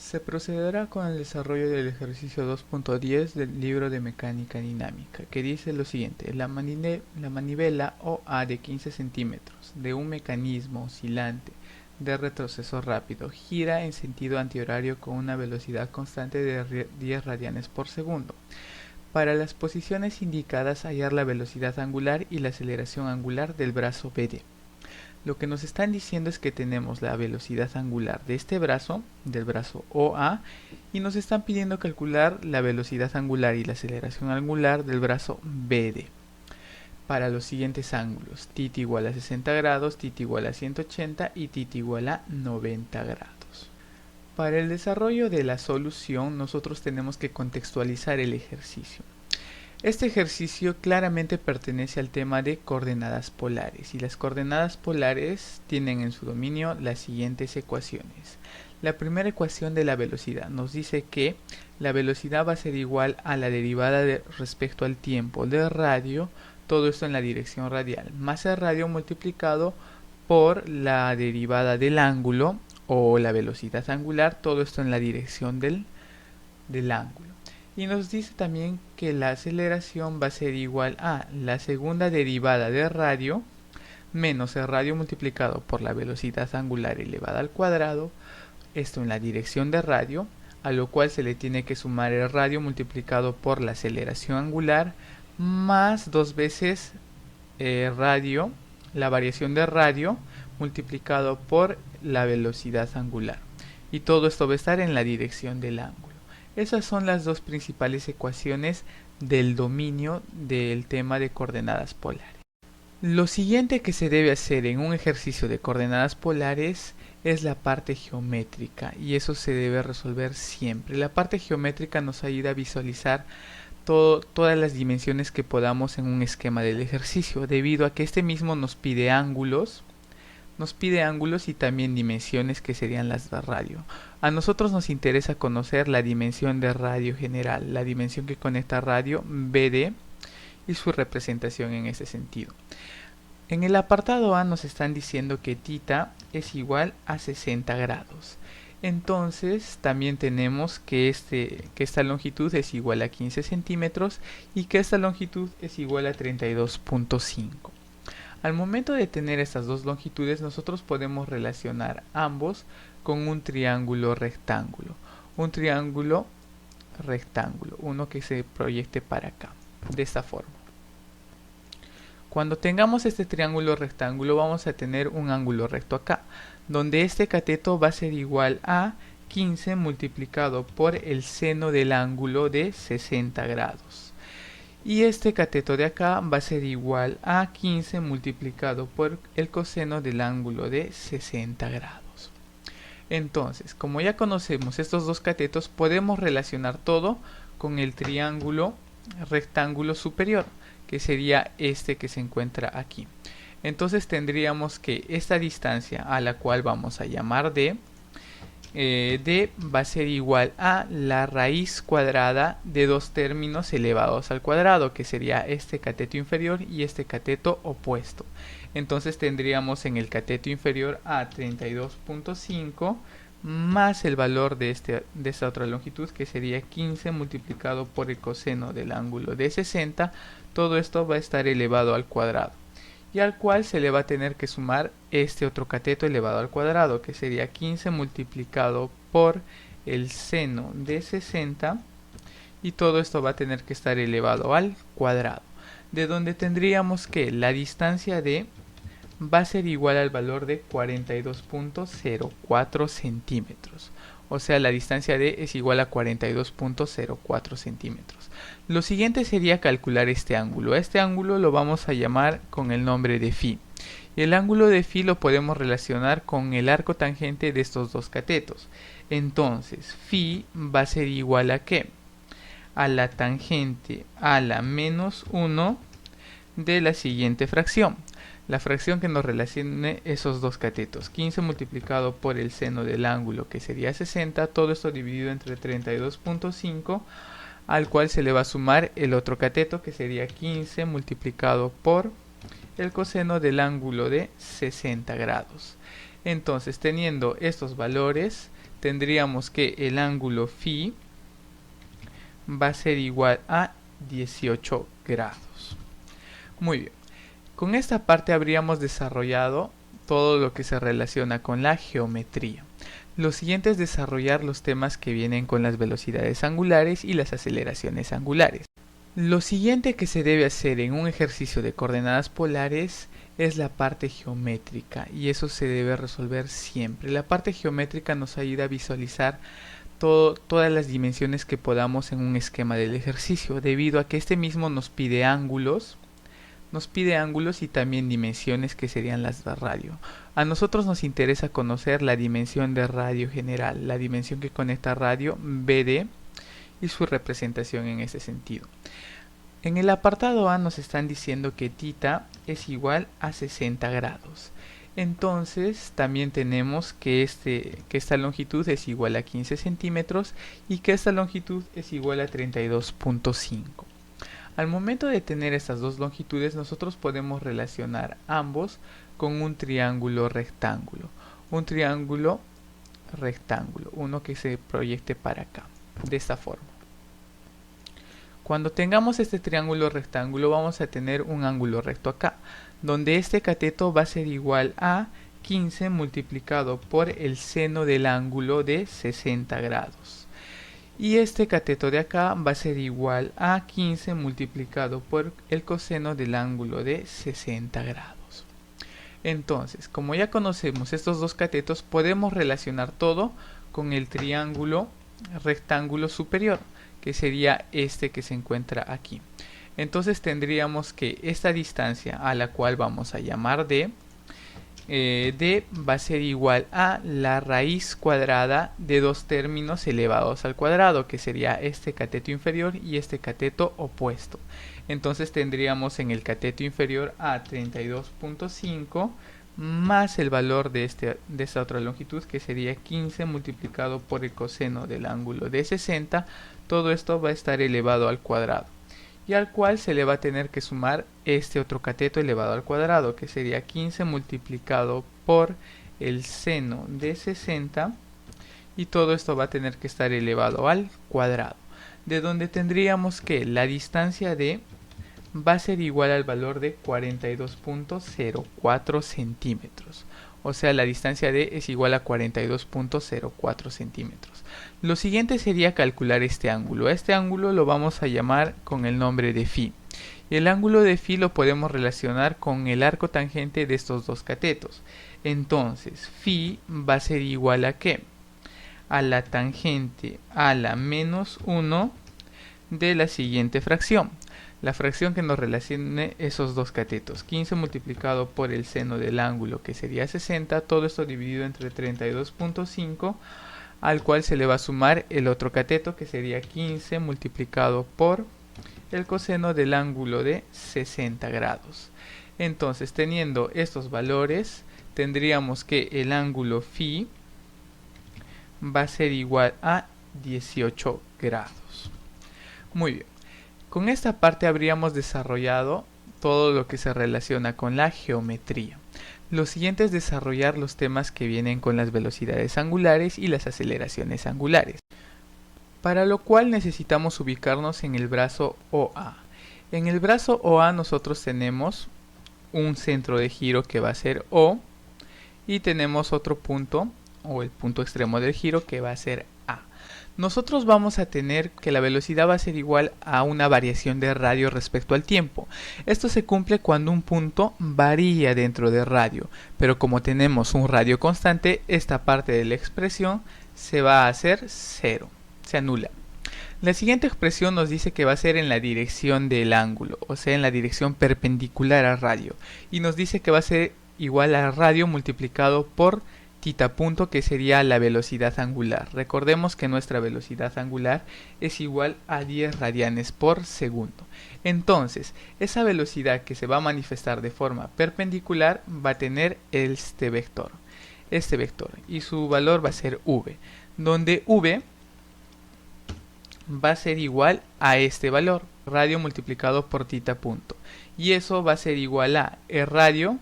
Se procederá con el desarrollo del ejercicio 2.10 del libro de mecánica dinámica, que dice lo siguiente: la manivela OA de 15 centímetros de un mecanismo oscilante de retroceso rápido gira en sentido antihorario con una velocidad constante de 10 radianes por segundo. Para las posiciones indicadas, hallar la velocidad angular y la aceleración angular del brazo BD. Lo que nos están diciendo es que tenemos la velocidad angular de este brazo, del brazo OA, y nos están pidiendo calcular la velocidad angular y la aceleración angular del brazo BD. Para los siguientes ángulos: θ igual a 60 grados, θ igual a 180 y θ igual a 90 grados. Para el desarrollo de la solución, nosotros tenemos que contextualizar el ejercicio. Este ejercicio claramente pertenece al tema de coordenadas polares, y las coordenadas polares tienen en su dominio las siguientes ecuaciones. La primera ecuación de la velocidad nos dice que la velocidad va a ser igual a la derivada respecto al tiempo de radio, todo esto en la dirección radial, más el radio multiplicado por la derivada del ángulo o la velocidad angular, todo esto en la dirección del ángulo. Y nos dice también que la aceleración va a ser igual a la segunda derivada de radio menos el radio multiplicado por la velocidad angular elevada al cuadrado, esto en la dirección de radio, a lo cual se le tiene que sumar el radio multiplicado por la aceleración angular más dos veces radio, la variación de radio multiplicado por la velocidad angular. Y todo esto va a estar en la dirección del ángulo. Esas son las dos principales ecuaciones del dominio del tema de coordenadas polares. Lo siguiente que se debe hacer en un ejercicio de coordenadas polares es la parte geométrica, y eso se debe resolver siempre. La parte geométrica nos ayuda a visualizar todas las dimensiones que podamos en un esquema del ejercicio, debido a que este mismo nos pide ángulos y también dimensiones, que serían las de radio. A nosotros nos interesa conocer la dimensión de radio general, la dimensión que conecta radio BD y su representación en ese sentido. En el apartado A nos están diciendo que θ es igual a 60 grados. Entonces también tenemos que esta longitud es igual a 15 centímetros y que esta longitud es igual a 32.5. Al momento de tener estas dos longitudes, nosotros podemos relacionar ambos con un triángulo rectángulo. Un triángulo rectángulo, uno que se proyecte para acá, de esta forma. Cuando tengamos este triángulo rectángulo, vamos a tener un ángulo recto acá, donde este cateto va a ser igual a 15 multiplicado por el seno del ángulo de 60 grados. Y este cateto de acá va a ser igual a 15 multiplicado por el coseno del ángulo de 60 grados. Entonces, como ya conocemos estos dos catetos, podemos relacionar todo con el triángulo rectángulo superior, que sería este que se encuentra aquí. Entonces tendríamos que esta distancia, a la cual vamos a llamar D va a ser igual a la raíz cuadrada de dos términos elevados al cuadrado, que sería este cateto inferior y este cateto opuesto. Entonces tendríamos en el cateto inferior a 32.5 más el valor de esta otra longitud, que sería 15 multiplicado por el coseno del ángulo de 60. Todo esto va a estar elevado al cuadrado, y al cual se le va a tener que sumar este otro cateto elevado al cuadrado, que sería 15 multiplicado por el seno de 60, y todo esto va a tener que estar elevado al cuadrado, de donde tendríamos que la distancia D va a ser igual al valor de 42.04 centímetros. O sea, la distancia D es igual a 42.04 centímetros. Lo siguiente sería calcular este ángulo. Este ángulo lo vamos a llamar con el nombre de φ. Y el ángulo de φ lo podemos relacionar con el arco tangente de estos dos catetos. Entonces, φ va a ser igual a ¿qué? A la tangente a la menos 1 de la siguiente fracción. La fracción que nos relacione esos dos catetos, 15 multiplicado por el seno del ángulo, que sería 60, todo esto dividido entre 32.5, al cual se le va a sumar el otro cateto, que sería 15 multiplicado por el coseno del ángulo de 60 grados. Entonces, teniendo estos valores, tendríamos que el ángulo phi va a ser igual a 18 grados. Muy bien. Con esta parte habríamos desarrollado todo lo que se relaciona con la geometría. Lo siguiente es desarrollar los temas que vienen con las velocidades angulares y las aceleraciones angulares. Lo siguiente que se debe hacer en un ejercicio de coordenadas polares es la parte geométrica, y eso se debe resolver siempre. La parte geométrica nos ayuda a visualizar todas las dimensiones que podamos en un esquema del ejercicio, debido a que este mismo nos pide ángulos y también dimensiones, que serían las de radio. A nosotros nos interesa conocer la dimensión de radio general, la dimensión que conecta radio BD y su representación en ese sentido. En el apartado A nos están diciendo que θ es igual a 60 grados. Entonces también tenemos que esta longitud es igual a 15 centímetros y que esta longitud es igual a 32.5. Al momento de tener estas dos longitudes, nosotros podemos relacionar ambos con un triángulo rectángulo. Un triángulo rectángulo, uno que se proyecte para acá, de esta forma. Cuando tengamos este triángulo rectángulo, vamos a tener un ángulo recto acá, donde este cateto va a ser igual a 15 multiplicado por el seno del ángulo de 60 grados. Y este cateto de acá va a ser igual a 15 multiplicado por el coseno del ángulo de 60 grados. Entonces, como ya conocemos estos dos catetos, podemos relacionar todo con el triángulo rectángulo superior, que sería este que se encuentra aquí. Entonces tendríamos que esta distancia, a la cual vamos a llamar D va a ser igual a la raíz cuadrada de dos términos elevados al cuadrado, que sería este cateto inferior y este cateto opuesto. Entonces tendríamos en el cateto inferior a 32.5 más el valor de esta otra longitud, que sería 15 multiplicado por el coseno del ángulo de 60. Todo esto va a estar elevado al cuadrado, y al cual se le va a tener que sumar este otro cateto elevado al cuadrado, que sería 15 multiplicado por el seno de 60, y todo esto va a tener que estar elevado al cuadrado, de donde tendríamos que la distancia D va a ser igual al valor de 42.04 centímetros. O sea, la distancia D es igual a 42.04 centímetros. Lo siguiente sería calcular este ángulo. Este ángulo lo vamos a llamar con el nombre de phi. Y el ángulo de phi lo podemos relacionar con el arco tangente de estos dos catetos. Entonces, phi va a ser igual a ¿qué? A la tangente a la menos 1 de la siguiente fracción. La fracción que nos relacione esos dos catetos, 15 multiplicado por el seno del ángulo, que sería 60, todo esto dividido entre 32.5, al cual se le va a sumar el otro cateto, que sería 15 multiplicado por el coseno del ángulo de 60 grados. Entonces, teniendo estos valores, tendríamos que el ángulo phi va a ser igual a 18 grados. Muy bien. Con esta parte habríamos desarrollado todo lo que se relaciona con la geometría. Lo siguiente es desarrollar los temas que vienen con las velocidades angulares y las aceleraciones angulares, para lo cual necesitamos ubicarnos en el brazo OA. En el brazo OA nosotros tenemos un centro de giro que va a ser O, y tenemos otro punto, o el punto extremo del giro, que va a ser A. Nosotros vamos a tener que la velocidad va a ser igual a una variación de radio respecto al tiempo. Esto se cumple cuando un punto varía dentro de radio, pero como tenemos un radio constante, esta parte de la expresión se va a hacer cero, se anula. La siguiente expresión nos dice que va a ser en la dirección del ángulo, o sea, en la dirección perpendicular al radio, y nos dice que va a ser igual a radio multiplicado por θ punto, que sería la velocidad angular. Recordemos que nuestra velocidad angular es igual a 10 radianes por segundo. Entonces, esa velocidad que se va a manifestar de forma perpendicular va a tener este vector, y su valor va a ser v, donde v va a ser igual a este valor, radio multiplicado por θ punto, y eso va a ser igual a el radio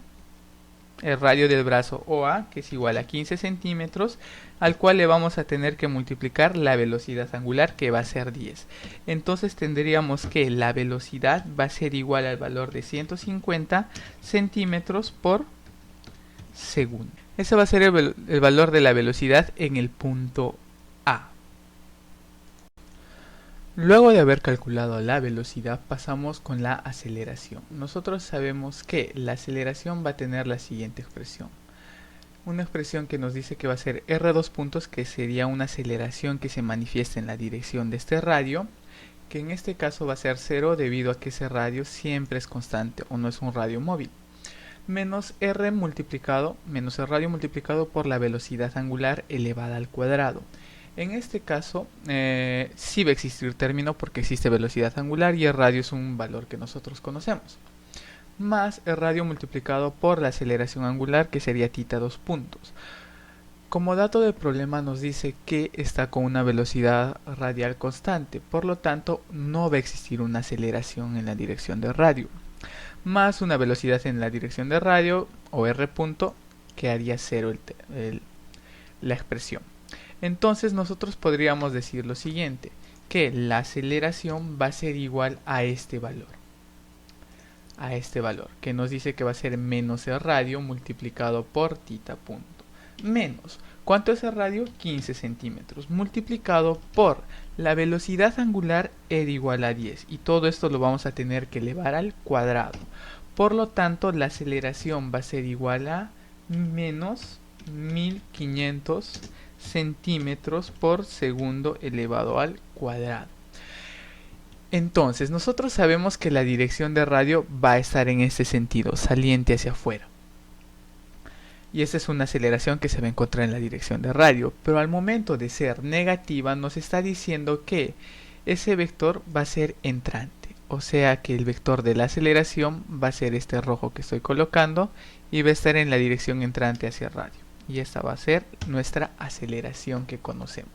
el radio del brazo OA, que es igual a 15 centímetros, al cual le vamos a tener que multiplicar la velocidad angular, que va a ser 10. Entonces tendríamos que la velocidad va a ser igual al valor de 150 centímetros por segundo. Ese va a ser el valor de la velocidad en el punto A. Luego de haber calculado la velocidad, pasamos con la aceleración. Nosotros sabemos que la aceleración va a tener la siguiente expresión. Una expresión que nos dice que va a ser R2 puntos, que sería una aceleración que se manifiesta en la dirección de este radio, que en este caso va a ser 0 debido a que ese radio siempre es constante o no es un radio móvil. Menos el radio multiplicado por la velocidad angular elevada al cuadrado. En este caso sí va a existir término porque existe velocidad angular y el radio es un valor que nosotros conocemos. Más el radio multiplicado por la aceleración angular, que sería θ 2 puntos. Como dato del problema nos dice que está con una velocidad radial constante, por lo tanto no va a existir una aceleración en la dirección del radio. Más una velocidad en la dirección del radio, o r punto, que haría 0 la expresión. Entonces nosotros podríamos decir lo siguiente, que la aceleración va a ser igual a este valor, que nos dice que va a ser menos el radio multiplicado por θ punto, menos, ¿cuánto es el radio? 15 centímetros, multiplicado por la velocidad angular era igual a 10, y todo esto lo vamos a tener que elevar al cuadrado. Por lo tanto, la aceleración va a ser igual a menos 1500 centímetros por segundo elevado al cuadrado. Entonces, nosotros sabemos que la dirección de radio va a estar en este sentido, saliente hacia afuera. Y esa es una aceleración que se va a encontrar en la dirección de radio. Pero al momento de ser negativa, nos está diciendo que ese vector va a ser entrante. O sea que el vector de la aceleración va a ser este rojo que estoy colocando y va a estar en la dirección entrante hacia el radio. Y esta va a ser nuestra aceleración que conocemos.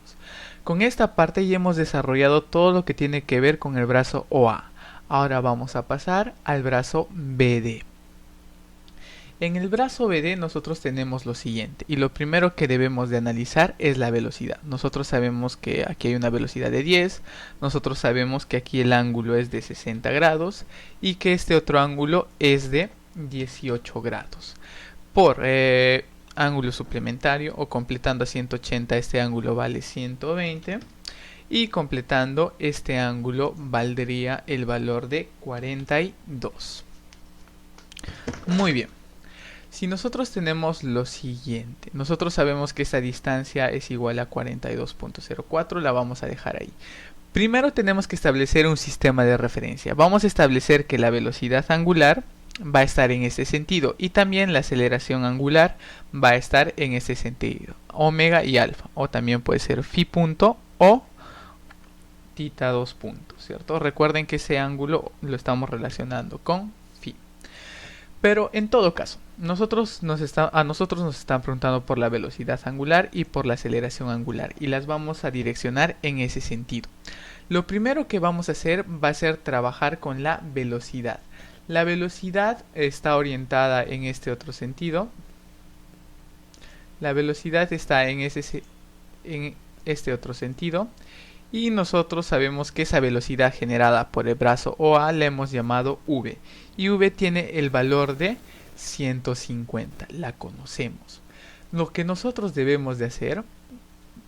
Con esta parte ya hemos desarrollado todo lo que tiene que ver con el brazo OA. Ahora vamos a pasar al brazo BD. En el brazo BD nosotros tenemos lo siguiente, y lo primero que debemos de analizar es la velocidad. Nosotros sabemos que aquí hay una velocidad de 10, nosotros sabemos que aquí el ángulo es de 60 grados y que este otro ángulo es de 18 grados. Por ángulo suplementario o completando a 180, este ángulo vale 120 y completando este ángulo valdría el valor de 42. Muy bien. Si nosotros tenemos lo siguiente, nosotros sabemos que esta distancia es igual a 42.04, la vamos a dejar ahí. Primero tenemos que establecer un sistema de referencia. Vamos a establecer que la velocidad angular va a estar en este sentido y también la aceleración angular va a estar en este sentido, omega y alfa, o también puede ser phi punto o θ 2 puntos, ¿cierto? Recuerden que ese ángulo lo estamos relacionando con phi. Pero en todo caso, a nosotros nos están preguntando por la velocidad angular y por la aceleración angular y las vamos a direccionar en ese sentido. Lo primero que vamos a hacer va a ser trabajar con la velocidad. La velocidad está orientada en este otro sentido. La velocidad está en este otro sentido. Y nosotros sabemos que esa velocidad generada por el brazo OA la hemos llamado v. Y v tiene el valor de 150. La conocemos. Lo que nosotros debemos de hacer,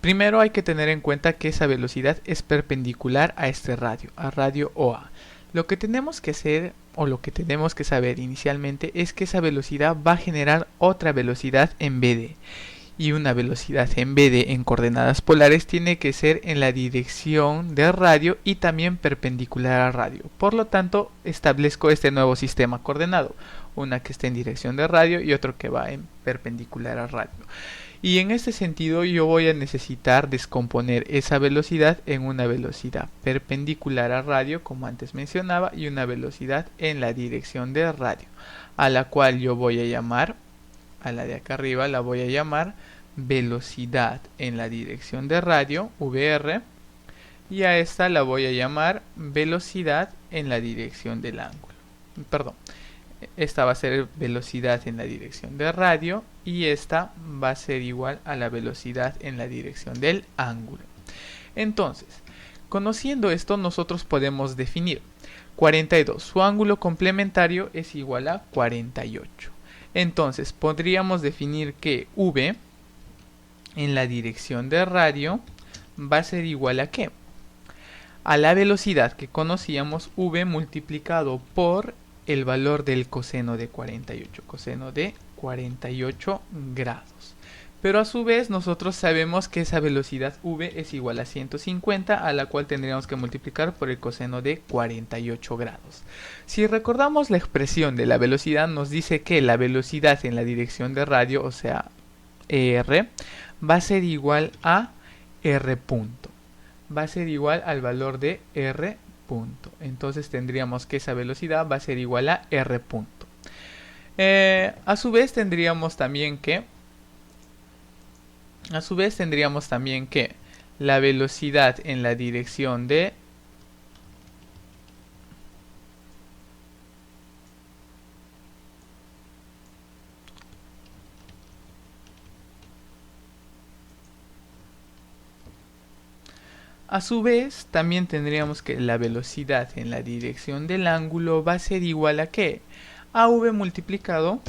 primero hay que tener en cuenta que esa velocidad es perpendicular a este radio, a radio OA. Lo que tenemos que hacer o lo que tenemos que saber inicialmente es que esa velocidad va a generar otra velocidad en BD. Y una velocidad en BD en coordenadas polares tiene que ser en la dirección del radio y también perpendicular al radio. Por lo tanto, establezco este nuevo sistema coordenado, una que esté en dirección del radio y otro que va en perpendicular al radio. Y en este sentido yo voy a necesitar descomponer esa velocidad en una velocidad perpendicular al radio, como antes mencionaba, y una velocidad en la dirección del radio, a la cual yo voy a llamar, a la de acá arriba la voy a llamar velocidad en la dirección de radio, VR, y a esta la voy a llamar velocidad en la dirección del ángulo. Perdón, esta va a ser velocidad en la dirección de radio y esta va a ser igual a la velocidad en la dirección del ángulo. Entonces, conociendo esto, nosotros podemos definir 42. Su ángulo complementario es igual a 48. Entonces, podríamos definir que V en la dirección de radio va a ser igual a ¿qué? A la velocidad que conocíamos, V multiplicado por el valor del coseno de 48, coseno de 48 grados. Pero a su vez nosotros sabemos que esa velocidad V es igual a 150, a la cual tendríamos que multiplicar por el coseno de 48 grados. Si recordamos la expresión de la velocidad, nos dice que la velocidad en la dirección de radio, o sea, R, va a ser igual a R punto. Va a ser igual al valor de R punto. Entonces tendríamos que esa velocidad va a ser igual a R punto. A su vez tendríamos también que la velocidad en la dirección de también tendríamos que la velocidad en la dirección del ángulo va a ser igual a ¿qué? A V multiplicado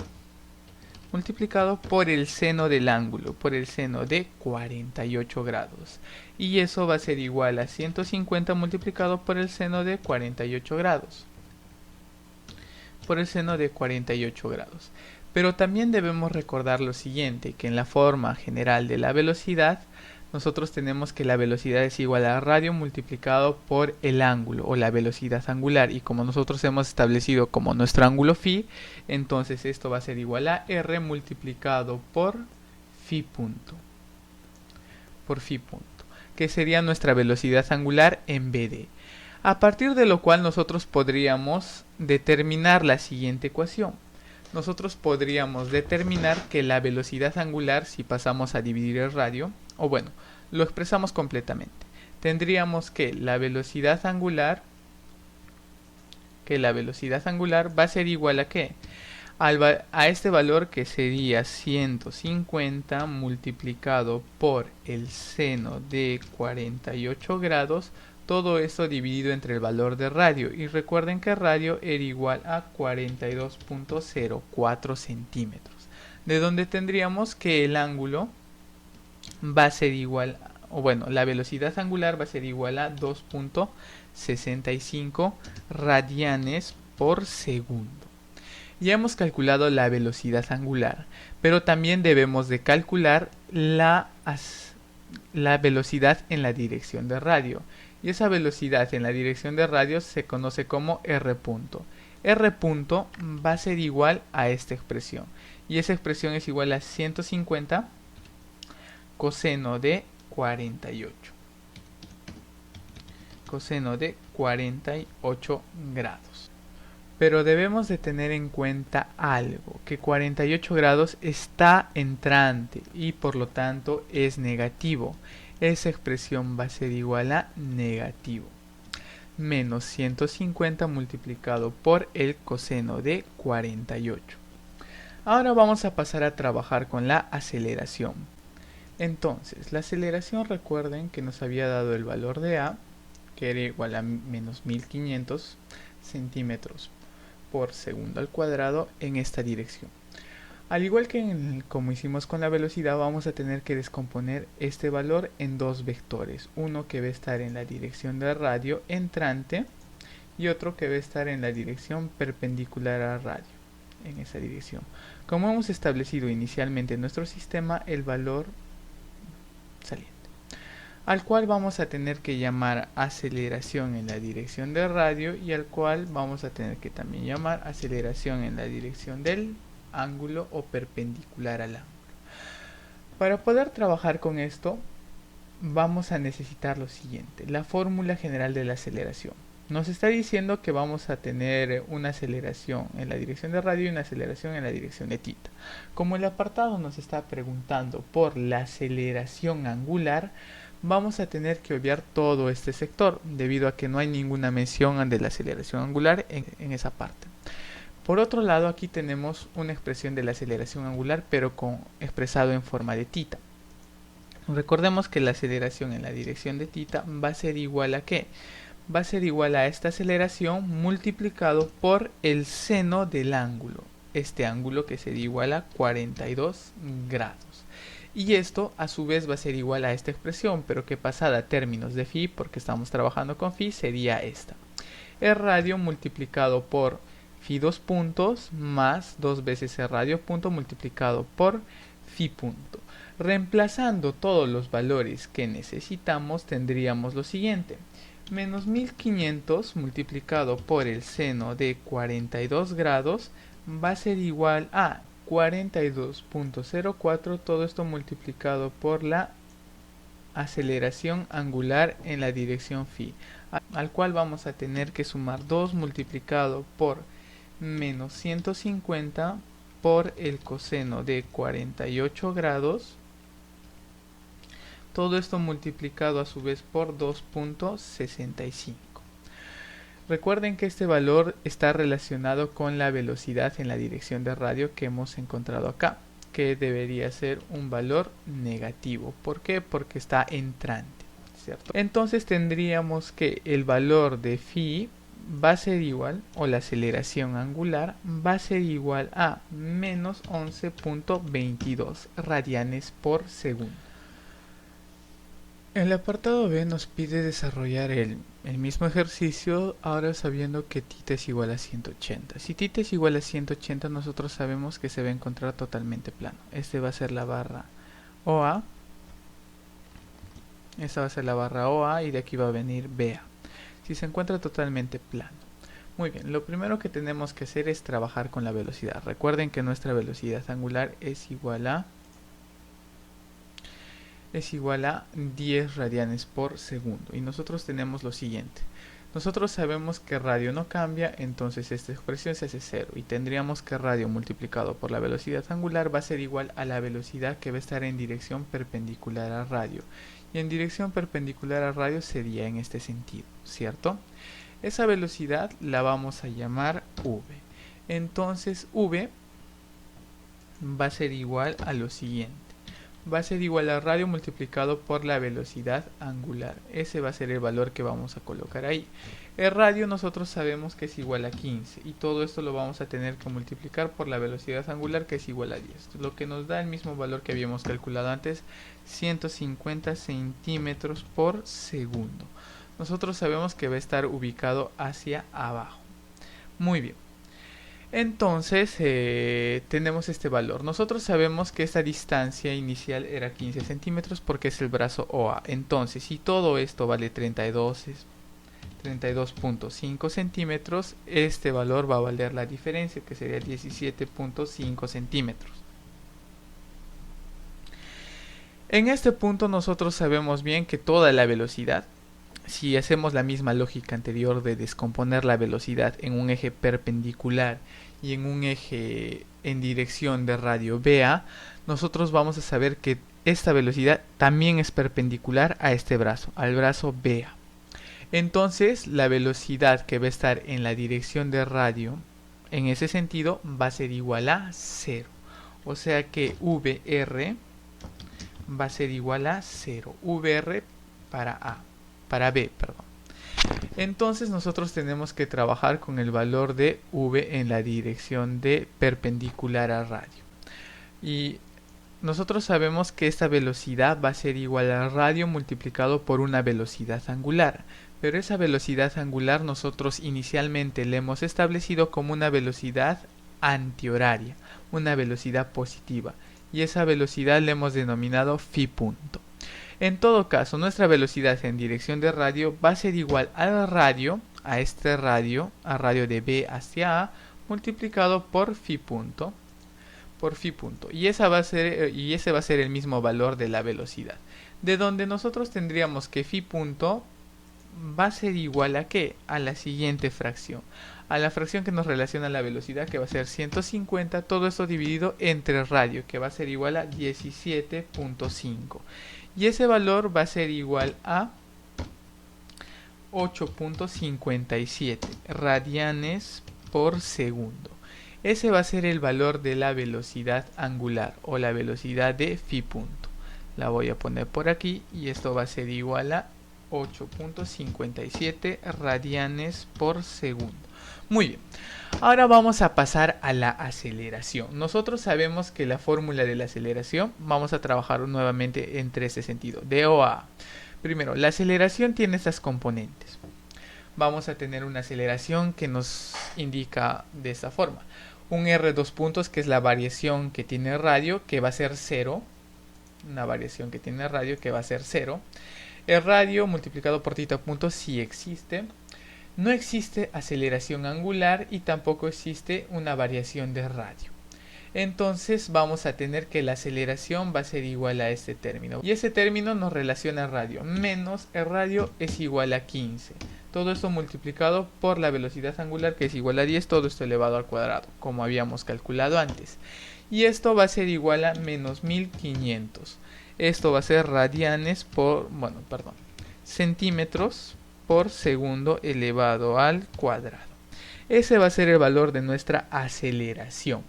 por el seno del ángulo, por el seno de 48 grados. Y eso va a ser igual a 150 multiplicado por el seno de 48 grados. Por el seno de 48 grados. Pero también debemos recordar lo siguiente, que en la forma general de la velocidad, nosotros tenemos que la velocidad es igual a radio multiplicado por el ángulo o la velocidad angular, y como nosotros hemos establecido como nuestro ángulo phi, entonces esto va a ser igual a r multiplicado por phi punto, que sería nuestra velocidad angular en BD. A partir de lo cual nosotros podríamos determinar la siguiente ecuación. Nosotros podríamos determinar que la velocidad angular, si pasamos a dividir el radio, o bueno, lo expresamos completamente. Tendríamos que la velocidad angular va a ser igual a ¿qué? A este valor, que sería 150 multiplicado por el seno de 48 grados, todo esto dividido entre el valor de radio. Y recuerden que radio era igual a 42.04 centímetros. De donde tendríamos que el ángulo va a ser igual, o bueno, la velocidad angular va a ser igual a 2.65 radianes por segundo. Ya hemos calculado la velocidad angular, pero también debemos de calcular la velocidad en la dirección de radio. Y esa velocidad en la dirección de radio se conoce como R punto. R punto va a ser igual a esta expresión. Y esa expresión es igual a 150 coseno de 48. Coseno de 48 grados. Pero debemos de tener en cuenta algo, que 48 grados está entrante y por lo tanto es negativo. Esa expresión va a ser igual a negativo. Menos 150 multiplicado por el coseno de 48. Ahora vamos a pasar a trabajar con la aceleración. Entonces, la aceleración, recuerden que nos había dado el valor de A, que era igual a menos 1500 centímetros por segundo al cuadrado en esta dirección. Al igual que como hicimos con la velocidad, vamos a tener que descomponer este valor en dos vectores. Uno que va a estar en la dirección de radio entrante y otro que va a estar en la dirección perpendicular a radio, en esa dirección. Como hemos establecido inicialmente en nuestro sistema, el valor saliente, al cual vamos a tener que llamar aceleración en la dirección de radio y al cual vamos a tener que también llamar aceleración en la dirección del ángulo o perpendicular al ángulo. Para poder trabajar con esto vamos a necesitar lo siguiente: la fórmula general de la aceleración. Nos está diciendo que vamos a tener una aceleración en la dirección de radio y una aceleración en la dirección de θ. Como el apartado nos está preguntando por la aceleración angular, vamos a tener que obviar todo este sector, debido a que no hay ninguna mención de la aceleración angular en esa parte. Por otro lado, aquí tenemos una expresión de la aceleración angular, pero expresado en forma de tita. Recordemos que la aceleración en la dirección de tita va a ser igual a ¿qué? Va a ser igual a esta aceleración multiplicado por el seno del ángulo. Este ángulo que sería igual a 42 grados. Y esto a su vez va a ser igual a esta expresión, pero que pasada a términos de phi, porque estamos trabajando con phi, sería esta. El radio multiplicado por phi 2 puntos más 2 veces el radio punto multiplicado por phi punto. Reemplazando todos los valores que necesitamos, tendríamos lo siguiente. Menos 1500 multiplicado por el seno de 42 grados va a ser igual a 42.04, todo esto multiplicado por la aceleración angular en la dirección phi, al cual vamos a tener que sumar 2 multiplicado por menos 150 por el coseno de 48 grados, todo esto multiplicado a su vez por 2.65. Recuerden que este valor está relacionado con la velocidad en la dirección de radio que hemos encontrado acá, que debería ser un valor negativo. ¿Por qué? Porque está entrante, ¿cierto? Entonces tendríamos que el valor de phi va a ser igual, o la aceleración angular va a ser igual a menos 11.22 radianes por segundo. El apartado B nos pide desarrollar el mismo ejercicio, ahora sabiendo que θ es igual a 180. Si θ es igual a 180, nosotros sabemos que se va a encontrar totalmente plano. Este va a ser la barra OA. Esta va a ser la barra OA y de aquí va a venir BA. Si se encuentra totalmente plano. Muy bien, lo primero que tenemos que hacer es trabajar con la velocidad. Recuerden que nuestra velocidad angular es igual a 10 radianes por segundo. Y nosotros tenemos lo siguiente. Nosotros sabemos que radio no cambia, entonces esta expresión se hace 0. Y tendríamos que radio multiplicado por la velocidad angular va a ser igual a la velocidad que va a estar en dirección perpendicular a radio. Y en dirección perpendicular a radio sería en este sentido, ¿cierto? Esa velocidad la vamos a llamar v. Entonces v va a ser igual a lo siguiente. Va a ser igual a radio multiplicado por la velocidad angular. Ese va a ser el valor que vamos a colocar ahí. El radio nosotros sabemos que es igual a 15 y todo esto lo vamos a tener que multiplicar por la velocidad angular que es igual a 10. Lo que nos da el mismo valor que habíamos calculado antes, 150 centímetros por segundo. Nosotros sabemos que va a estar ubicado hacia abajo. Muy bien. Entonces tenemos este valor. Nosotros sabemos que esta distancia inicial era 15 centímetros porque es el brazo OA. Entonces si todo esto vale 32.5 centímetros, este valor va a valer la diferencia que sería 17.5 centímetros. En este punto nosotros sabemos bien que toda la velocidad, si hacemos la misma lógica anterior de descomponer la velocidad en un eje perpendicular y en un eje en dirección de radio BA, nosotros vamos a saber que esta velocidad también es perpendicular a este brazo, al brazo BA. Entonces la velocidad que va a estar en la dirección de radio en ese sentido va a ser igual a 0. O sea que VR va a ser igual a 0. VR para B, perdón. Entonces nosotros tenemos que trabajar con el valor de V en la dirección de perpendicular a radio. Y nosotros sabemos que esta velocidad va a ser igual al radio multiplicado por una velocidad angular. Pero esa velocidad angular nosotros inicialmente la hemos establecido como una velocidad antihoraria, una velocidad positiva. Y esa velocidad la hemos denominado phi punto. En todo caso, nuestra velocidad en dirección de radio va a ser igual al radio, a este radio, a radio de B hacia A, multiplicado por phi punto. Y ese va a ser el mismo valor de la velocidad. De donde nosotros tendríamos que phi punto va a ser igual a ¿qué? A la siguiente fracción. A la fracción que nos relaciona la velocidad, que va a ser 150, todo esto dividido entre radio, que va a ser igual a 17.5. Y ese valor va a ser igual a 8.57 radianes por segundo. Ese va a ser el valor de la velocidad angular o la velocidad de phi punto. La voy a poner por aquí y esto va a ser igual a 8.57 radianes por segundo. Muy bien. Ahora vamos a pasar a la aceleración. Nosotros sabemos que la fórmula de la aceleración, vamos a trabajar nuevamente entre ese sentido, de O a A. Primero, la aceleración tiene estas componentes. Vamos a tener una aceleración que nos indica de esta forma. Un R2 puntos, que es la variación que tiene radio, que va a ser 0. Una variación que tiene radio que va a ser 0. El radio multiplicado por θ puntos sí existe. No existe aceleración angular y tampoco existe una variación de radio. Entonces vamos a tener que la aceleración va a ser igual a este término. Y ese término nos relaciona al radio. Menos el radio es igual a 15. Todo esto multiplicado por la velocidad angular, que es igual a 10. Todo esto elevado al cuadrado, como habíamos calculado antes. Y esto va a ser igual a menos 1500. Esto va a ser radianes por, centímetros por segundo elevado al cuadrado. Ese va a ser el valor de nuestra aceleración.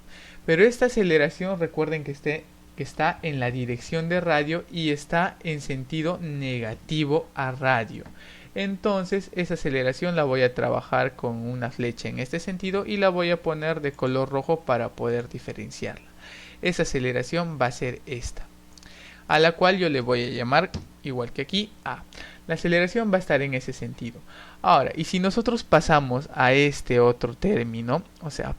Pero esta aceleración, recuerden que está en la dirección de radio y está en sentido negativo a radio. Entonces esa aceleración la voy a trabajar con una flecha en este sentido y la voy a poner de color rojo para poder diferenciarla. Esa aceleración va a ser esta, a la cual yo le voy a llamar, igual que aquí, A. La aceleración va a estar en ese sentido. Ahora, y si nosotros pasamos a este otro término, o sea,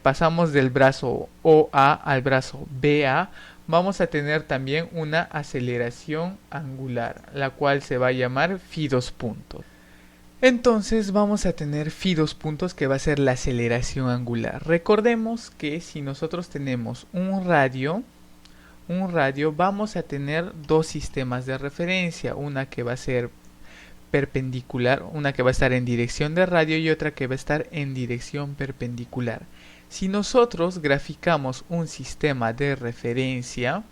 pasamos del brazo OA al brazo BA, vamos a tener también una aceleración angular, la cual se va a llamar phi2 puntos. Entonces vamos a tener phi2 puntos, que va a ser la aceleración angular. Recordemos que si nosotros tenemos un radio, vamos a tener dos sistemas de referencia, una que va a ser perpendicular, una que va a estar en dirección de radio y otra que va a estar en dirección perpendicular. Si nosotros graficamos un sistema de referencia,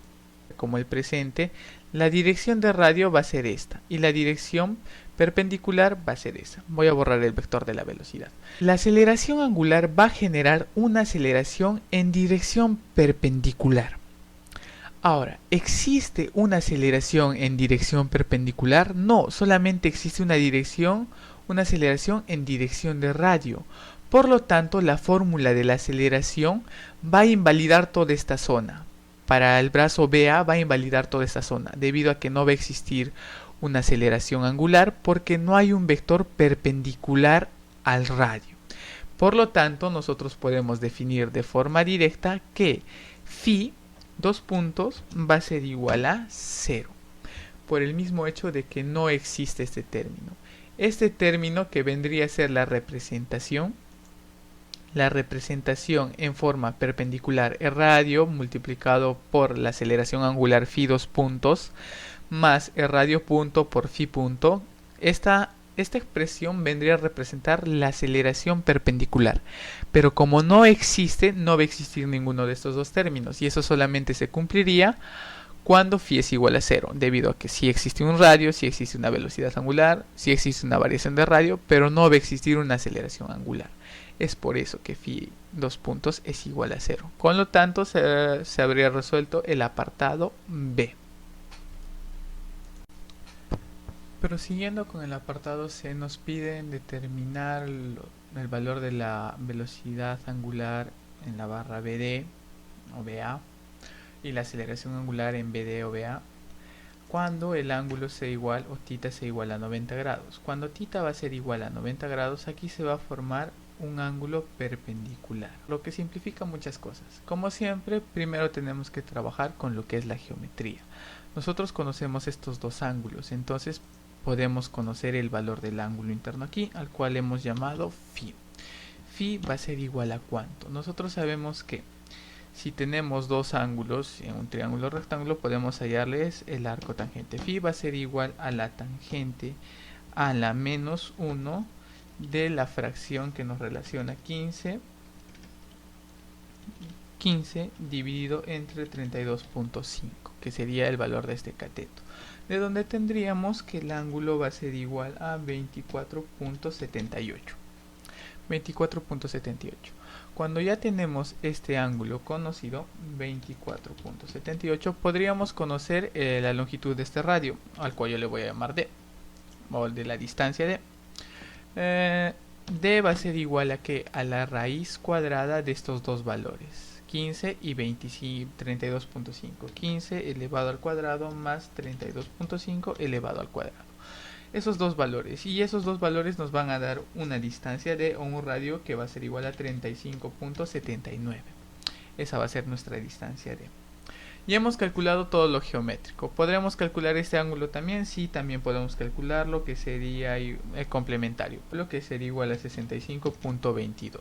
como el presente, la dirección de radio va a ser esta y la dirección perpendicular va a ser esa. Voy a borrar el vector de la velocidad. La aceleración angular va a generar una aceleración en dirección perpendicular. Ahora, ¿existe una aceleración en dirección perpendicular? No, solamente existe una aceleración en dirección de radio. Por lo tanto, la fórmula de la aceleración va a invalidar toda esta zona. Para el brazo BA va a invalidar toda esta zona, debido a que no va a existir una aceleración angular porque no hay un vector perpendicular al radio. Por lo tanto, nosotros podemos definir de forma directa que phi 2 puntos va a ser igual a 0, por el mismo hecho de que no existe este término. Este término, que vendría a ser la representación en forma perpendicular el radio multiplicado por la aceleración angular phi 2 puntos más el radio punto por phi punto, esta expresión vendría a representar la aceleración perpendicular, pero como no existe, no va a existir ninguno de estos dos términos, y eso solamente se cumpliría cuando phi es igual a 0, debido a que sí existe un radio, sí existe una velocidad angular, sí existe una variación de radio, pero no va a existir una aceleración angular. Es por eso que phi 2 puntos es igual a 0. Con lo tanto, se habría resuelto el apartado B. Pero siguiendo con el apartado C, nos piden determinar el valor de la velocidad angular en la barra BD o BA y la aceleración angular en BD o BA cuando el ángulo sea igual o θ sea igual a 90 grados. Cuando θ va a ser igual a 90 grados, aquí se va a formar un ángulo perpendicular, lo que simplifica muchas cosas. Como siempre, primero tenemos que trabajar con lo que es la geometría. Nosotros conocemos estos dos ángulos, entonces podemos conocer el valor del ángulo interno aquí, al cual hemos llamado phi. Phi va a ser igual a ¿cuánto? Nosotros sabemos que si tenemos dos ángulos en un triángulo rectángulo, podemos hallarles el arco tangente. Phi va a ser igual a la tangente a la menos 1 de la fracción que nos relaciona 15 dividido entre 32.5, que sería el valor de este cateto, de donde tendríamos que el ángulo va a ser igual a 24.78. 24.78. Cuando ya tenemos este ángulo conocido, 24.78, podríamos conocer la longitud de este radio, al cual yo le voy a llamar d, o de la distancia d. D va a ser igual a que a la raíz cuadrada de estos dos valores, 15 y 32.5. 15 elevado al cuadrado más 32.5 elevado al cuadrado. Esos dos valores, y esos dos valores nos van a dar una distancia de un radio que va a ser igual a 35.79. Esa va a ser nuestra distancia d. Ya hemos calculado todo lo geométrico. ¿Podremos calcular este ángulo también? Sí, también podemos calcularlo, que sería complementario, lo que sería igual a 65.22.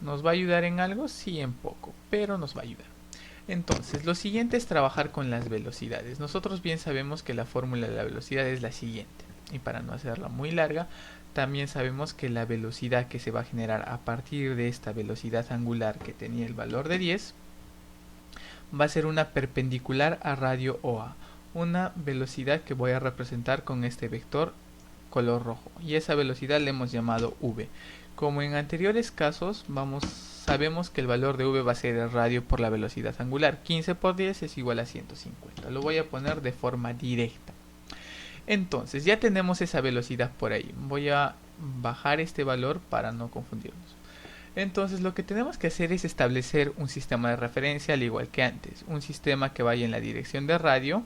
¿Nos va a ayudar en algo? Sí, en poco, pero nos va a ayudar. Entonces, lo siguiente es trabajar con las velocidades. Nosotros bien sabemos que la fórmula de la velocidad es la siguiente. Y para no hacerla muy larga, también sabemos que la velocidad que se va a generar a partir de esta velocidad angular que tenía el valor de 10 va a ser una perpendicular a radio OA, una velocidad que voy a representar con este vector color rojo, y esa velocidad le hemos llamado v. Como en anteriores casos, sabemos que el valor de v va a ser el radio por la velocidad angular. 15 por 10 es igual a 150. Lo voy a poner de forma directa. Entonces ya tenemos esa velocidad por ahí. Voy a bajar este valor para no confundirnos. Entonces lo que tenemos que hacer es establecer un sistema de referencia al igual que antes. Un sistema que vaya en la dirección de radio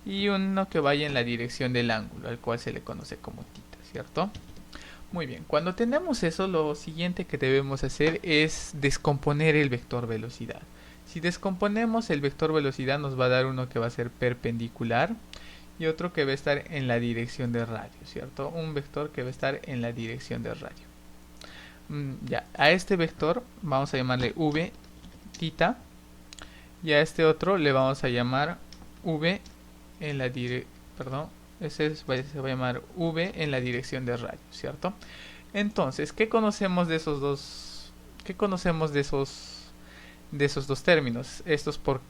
y uno que vaya en la dirección del ángulo, al cual se le conoce como θ, ¿cierto? Muy bien, cuando tenemos eso, lo siguiente que debemos hacer es descomponer el vector velocidad. Si descomponemos el vector velocidad nos va a dar uno que va a ser perpendicular y otro que va a estar en la dirección de radio, ¿cierto? Un vector que va a estar en la dirección de radio. Ya, a este vector vamos a llamarle v θ y a este otro le vamos a llamar v en la se va a llamar v en la dirección de radio, ¿cierto? Entonces, ¿qué conocemos de esos dos? ¿Qué conocemos de esos dos términos? Estos por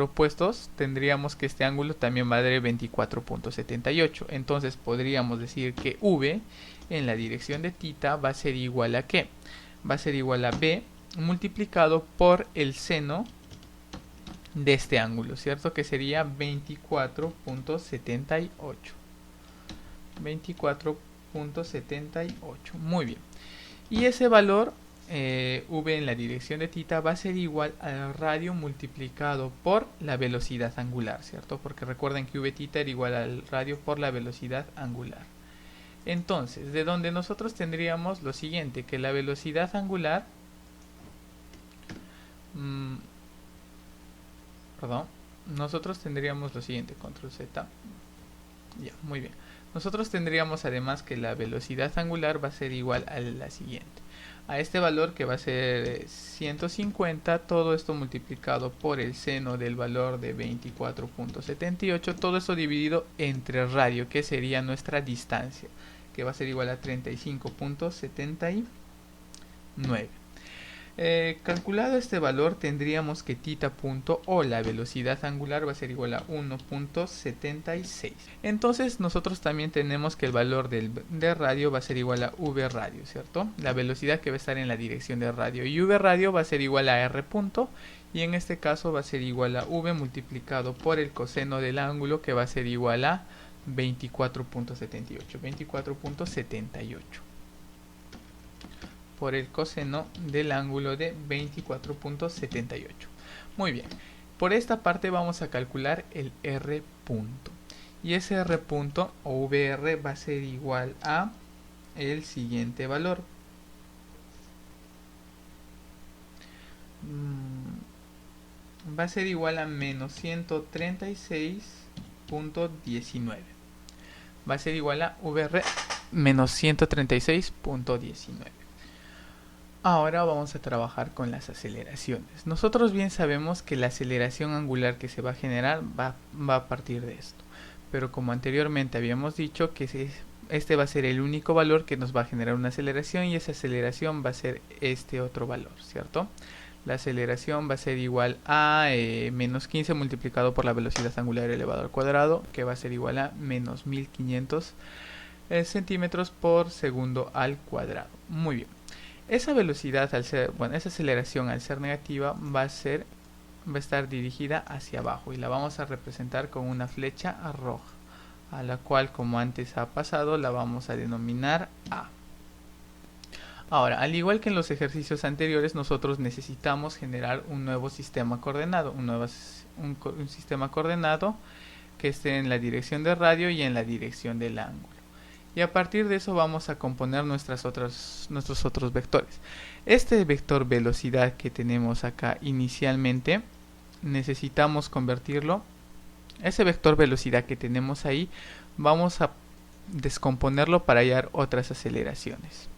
opuestos tendríamos que este ángulo también vale 24.78. Entonces podríamos decir que v en la dirección de θ va a ser igual a ¿qué? Va a ser igual a b multiplicado por el seno de este ángulo, ¿cierto? Que sería 24.78. 24.78. Muy bien. Y ese valor v en la dirección de θ va a ser igual al radio multiplicado por la velocidad angular, ¿cierto? Porque recuerden que vθ era igual al radio por la velocidad angular. Entonces, de donde nosotros tendríamos lo siguiente, que la velocidad angular, nosotros tendríamos lo siguiente, control Z, ya, muy bien. Nosotros tendríamos además que la velocidad angular va a ser igual a la siguiente, a este valor que va a ser 150, todo esto multiplicado por el seno del valor de 24.78, todo esto dividido entre radio, que sería nuestra distancia, que va a ser igual a 35.79. Calculado este valor, tendríamos que θ punto o la velocidad angular va a ser igual a 1.76. Entonces nosotros también tenemos que el valor de radio va a ser igual a v radio, ¿cierto? La velocidad que va a estar en la dirección de radio, y v radio va a ser igual a r punto, y en este caso va a ser igual a v multiplicado por el coseno del ángulo, que va a ser igual a 24.78. 24.78 por el coseno del ángulo de 24.78. Muy bien, por esta parte vamos a calcular el R punto, y ese R punto o VR va a ser igual a el siguiente valor. Va a ser igual a menos 136.19. Va a ser igual a VR menos 136.19. Ahora vamos a trabajar con las aceleraciones. Nosotros bien sabemos que la aceleración angular que se va a generar va a partir de esto. Pero como anteriormente habíamos dicho que este va a ser el único valor que nos va a generar una aceleración, y esa aceleración va a ser este otro valor, ¿cierto? La aceleración va a ser igual a menos 15 multiplicado por la velocidad angular elevado al cuadrado, que va a ser igual a menos 1500 centímetros por segundo al cuadrado. Muy bien. Esa velocidad al ser, esa aceleración al ser negativa va a estar dirigida hacia abajo y la vamos a representar con una flecha roja, a la cual, como antes ha pasado, la vamos a denominar A. Ahora, al igual que en los ejercicios anteriores, nosotros necesitamos generar un nuevo sistema coordenado, un sistema coordenado que esté en la dirección de radio y en la dirección del ángulo. Y a partir de eso vamos a componer nuestros otros vectores. Este vector velocidad que tenemos acá inicialmente, necesitamos convertirlo. Ese vector velocidad que tenemos ahí, vamos a descomponerlo para hallar otras aceleraciones.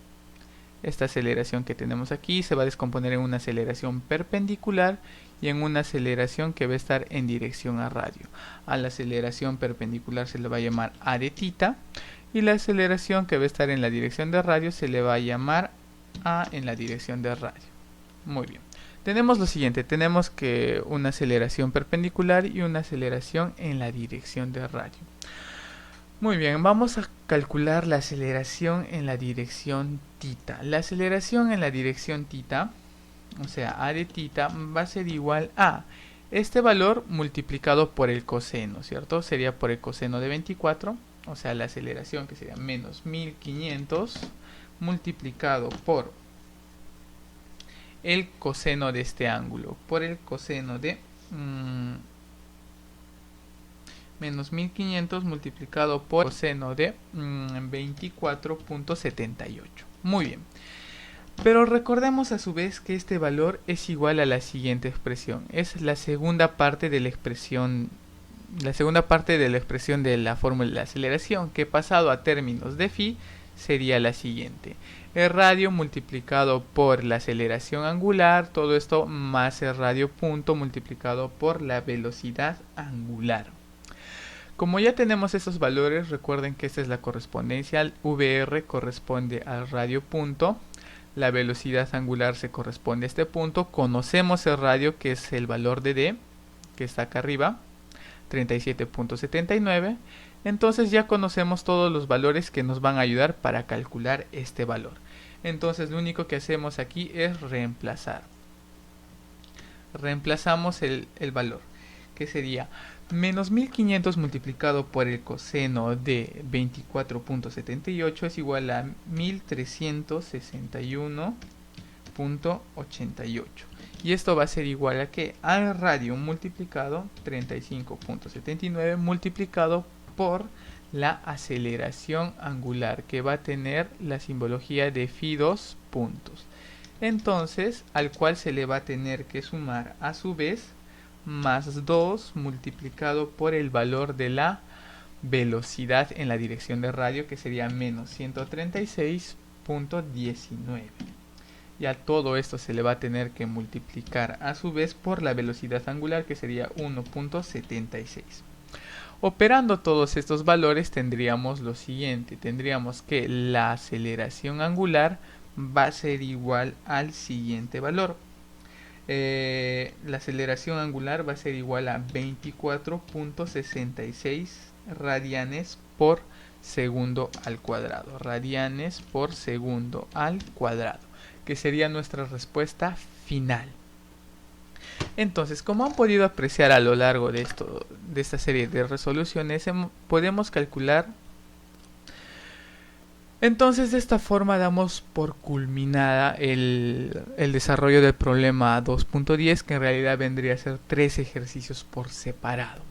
Esta aceleración que tenemos aquí se va a descomponer en una aceleración perpendicular y en una aceleración que va a estar en dirección a radio. A la aceleración perpendicular se le va a llamar A de tita y la aceleración que va a estar en la dirección de radio se le va a llamar A en la dirección de radio. Muy bien. Tenemos lo siguiente, tenemos que una aceleración perpendicular y una aceleración en la dirección de radio. Muy bien, vamos a calcular la aceleración en la dirección tita. La aceleración en la dirección tita, o sea, A de tita, va a ser igual a este valor multiplicado por el coseno, ¿cierto? Sería por el coseno de 24, o sea, la aceleración que sería menos 1500 multiplicado por el coseno de este ángulo, por el coseno de menos 1500 multiplicado por el coseno de 24.78. Muy bien. Pero recordemos a su vez que este valor es igual a la siguiente expresión. Es la segunda parte de la expresión de la fórmula de la aceleración, que pasado a términos de phi sería la siguiente. El radio multiplicado por la aceleración angular, todo esto más el radio punto multiplicado por la velocidad angular. Como ya tenemos esos valores, recuerden que esta es la correspondencia. El VR corresponde al radio punto, la velocidad angular se corresponde a este punto. Conocemos el radio, que es el valor de D, que está acá arriba, 37.79. Entonces ya conocemos todos los valores que nos van a ayudar para calcular este valor. Entonces lo único que hacemos aquí es reemplazar. Reemplazamos el valor, que sería menos 1500 multiplicado por el coseno de 24.78 es igual a 1361.88. Y esto va a ser igual a que al radio multiplicado 35.79 multiplicado por la aceleración angular, que va a tener la simbología de phi 2 puntos. Entonces, al cual se le va a tener que sumar a su vez más 2 multiplicado por el valor de la velocidad en la dirección de radio, que sería menos 136.19. Ya todo esto se le va a tener que multiplicar a su vez por la velocidad angular, que sería 1.76. Operando todos estos valores tendríamos lo siguiente. Tendríamos que la aceleración angular va a ser igual al siguiente valor. La aceleración angular va a ser igual a 24.66 radianes por segundo al cuadrado. Radianes por segundo al cuadrado, que sería nuestra respuesta final. Entonces, como han podido apreciar a lo largo de esta serie de resoluciones, podemos calcular. Entonces, de esta forma damos por culminada el desarrollo del problema 2.10, que en realidad vendría a ser 3 ejercicios por separado.